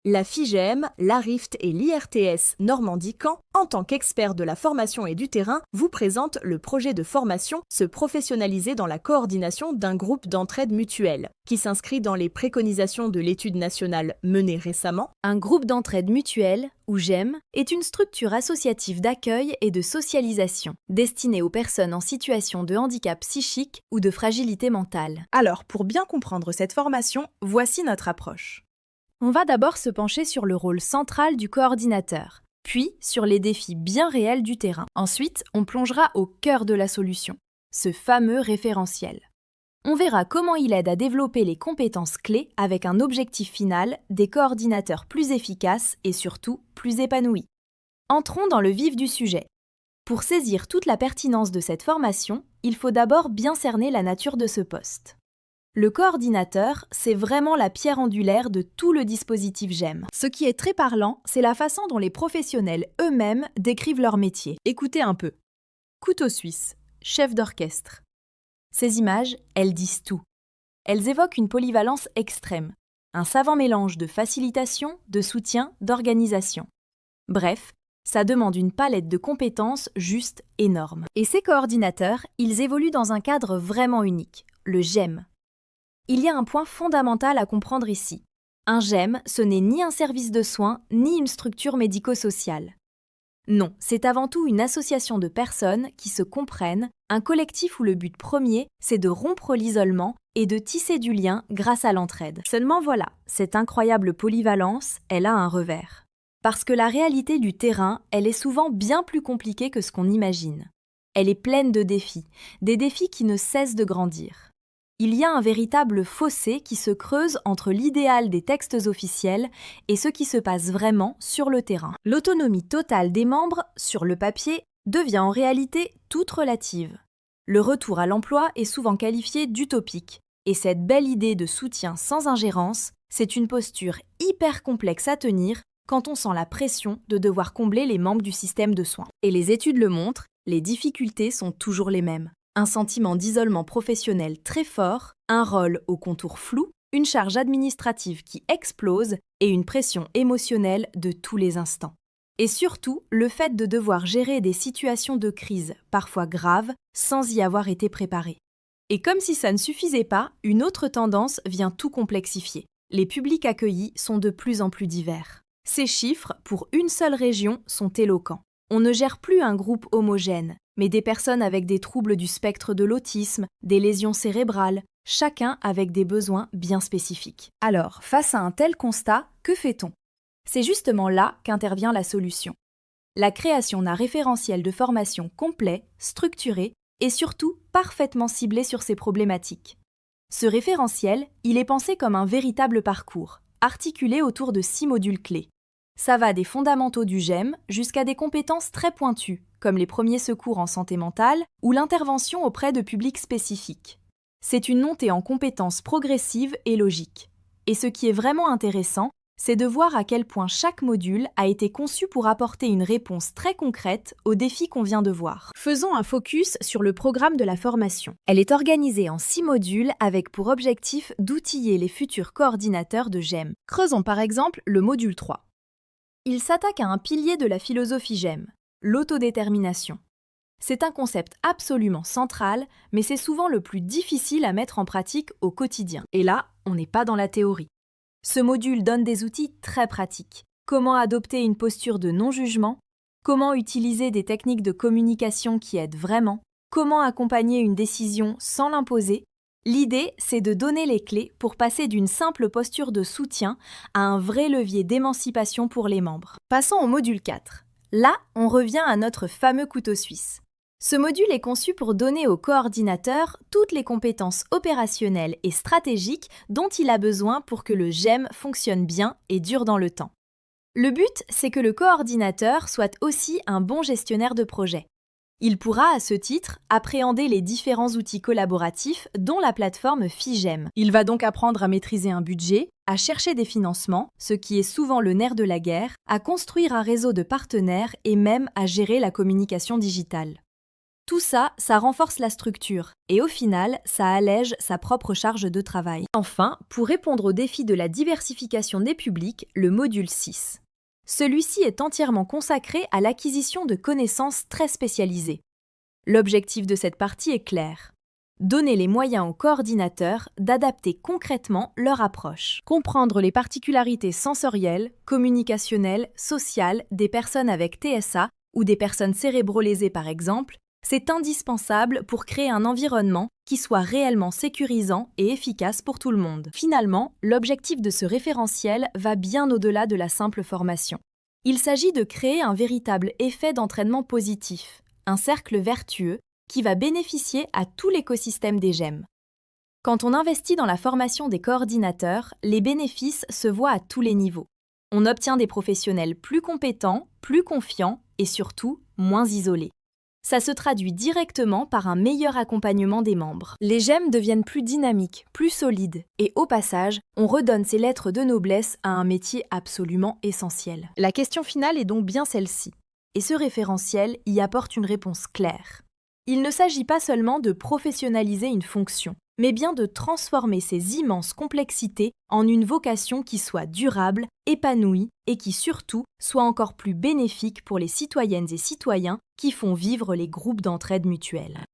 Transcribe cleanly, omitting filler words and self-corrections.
La FIGEM, l'ARIFT et l'IRTS Normandie-Caen, en tant qu'expert de la formation et du terrain, vous présentent le projet de formation Se professionnaliser dans la coordination d'un groupe d'entraide mutuelle, qui s'inscrit dans les préconisations de l'étude nationale menée récemment. Un groupe d'entraide mutuelle, ou GEM, est une structure associative d'accueil et de socialisation, destinée aux personnes en situation de handicap psychique ou de fragilité mentale. Alors, pour bien comprendre cette formation, voici notre approche. On va d'abord se pencher sur le rôle central du coordinateur, puis sur les défis bien réels du terrain. Ensuite, on plongera au cœur de la solution, ce fameux référentiel. On verra comment il aide à développer les compétences clés avec un objectif final, des coordinateurs plus efficaces et surtout plus épanouis. Entrons dans le vif du sujet. Pour saisir toute la pertinence de cette formation, il faut d'abord bien cerner la nature de ce poste. Le coordinateur, c'est vraiment la pierre angulaire de tout le dispositif GEM. Ce qui est très parlant, c'est la façon dont les professionnels eux-mêmes décrivent leur métier. Écoutez un peu. Couteau suisse, chef d'orchestre. Ces images, elles disent tout. Elles évoquent une polyvalence extrême, un savant mélange de facilitation, de soutien, d'organisation. Bref, ça demande une palette de compétences juste énorme. Et ces coordinateurs, ils évoluent dans un cadre vraiment unique, le GEM. Il y a un point fondamental à comprendre ici. Un GEM, ce n'est ni un service de soins, ni une structure médico-sociale. Non, c'est avant tout une association de personnes qui se comprennent, un collectif où le but premier, c'est de rompre l'isolement et de tisser du lien grâce à l'entraide. Seulement voilà, cette incroyable polyvalence, elle a un revers. Parce que la réalité du terrain, elle est souvent bien plus compliquée que ce qu'on imagine. Elle est pleine de défis, des défis qui ne cessent de grandir. Il y a un véritable fossé qui se creuse entre l'idéal des textes officiels et ce qui se passe vraiment sur le terrain. L'autonomie totale des membres, sur le papier, devient en réalité toute relative. Le retour à l'emploi est souvent qualifié d'utopique, et cette belle idée de soutien sans ingérence, c'est une posture hyper complexe à tenir quand on sent la pression de devoir combler les membres du système de soins. Et les études le montrent, les difficultés sont toujours les mêmes. Un sentiment d'isolement professionnel très fort, un rôle aux contours flous, une charge administrative qui explose et une pression émotionnelle de tous les instants. Et surtout, le fait de devoir gérer des situations de crise, parfois graves, sans y avoir été préparé. Et comme si ça ne suffisait pas, une autre tendance vient tout complexifier. Les publics accueillis sont de plus en plus divers. Ces chiffres, pour une seule région, sont éloquents. On ne gère plus un groupe homogène, mais des personnes avec des troubles du spectre de l'autisme, des lésions cérébrales, chacun avec des besoins bien spécifiques. Alors, face à un tel constat, que fait-on ? C'est justement là qu'intervient la solution. La création d'un référentiel de formation complet, structuré et surtout parfaitement ciblé sur ces problématiques. Ce référentiel, il est pensé comme un véritable parcours, articulé autour de 6 modules clés. Ça va des fondamentaux du GEM jusqu'à des compétences très pointues, comme les premiers secours en santé mentale ou l'intervention auprès de publics spécifiques. C'est une montée en compétences progressive et logique. Et ce qui est vraiment intéressant, c'est de voir à quel point chaque module a été conçu pour apporter une réponse très concrète aux défis qu'on vient de voir. Faisons un focus sur le programme de la formation. Elle est organisée en 6 modules avec pour objectif d'outiller les futurs coordinateurs de GEM. Creusons par exemple le module 3. Il s'attaque à un pilier de la philosophie GEM, l'autodétermination. C'est un concept absolument central, mais c'est souvent le plus difficile à mettre en pratique au quotidien. Et là, on n'est pas dans la théorie. Ce module donne des outils très pratiques. Comment adopter une posture de non-jugement, comment utiliser des techniques de communication qui aident vraiment, comment accompagner une décision sans l'imposer. L'idée, c'est de donner les clés pour passer d'une simple posture de soutien à un vrai levier d'émancipation pour les membres. Passons au module 4. Là, on revient à notre fameux couteau suisse. Ce module est conçu pour donner au coordinateur toutes les compétences opérationnelles et stratégiques dont il a besoin pour que le GEM fonctionne bien et dure dans le temps. Le but, c'est que le coordinateur soit aussi un bon gestionnaire de projet. Il pourra, à ce titre, appréhender les différents outils collaboratifs dont la plateforme FIGEM. Il va donc apprendre à maîtriser un budget, à chercher des financements, ce qui est souvent le nerf de la guerre, à construire un réseau de partenaires et même à gérer la communication digitale. Tout ça, ça renforce la structure et au final, ça allège sa propre charge de travail. Enfin, pour répondre au défi de la diversification des publics, le module 6. Celui-ci est entièrement consacré à l'acquisition de connaissances très spécialisées. L'objectif de cette partie est clair. Donner les moyens aux coordinateurs d'adapter concrètement leur approche. Comprendre les particularités sensorielles, communicationnelles, sociales des personnes avec TSA ou des personnes cérébro-lésées par exemple, c'est indispensable pour créer un environnement qui soit réellement sécurisant et efficace pour tout le monde. Finalement, l'objectif de ce référentiel va bien au-delà de la simple formation. Il s'agit de créer un véritable effet d'entraînement positif, un cercle vertueux qui va bénéficier à tout l'écosystème des GEM. Quand on investit dans la formation des coordinateurs, les bénéfices se voient à tous les niveaux. On obtient des professionnels plus compétents, plus confiants et surtout moins isolés. Ça se traduit directement par un meilleur accompagnement des membres. Les GEM deviennent plus dynamiques, plus solides et au passage, on redonne ses lettres de noblesse à un métier absolument essentiel. La question finale est donc bien celle-ci. Et ce référentiel y apporte une réponse claire. Il ne s'agit pas seulement de professionnaliser une fonction, mais bien de transformer ces immenses complexités en une vocation qui soit durable, épanouie et qui surtout soit encore plus bénéfique pour les citoyennes et citoyens qui font vivre les groupes d'entraide mutuelle.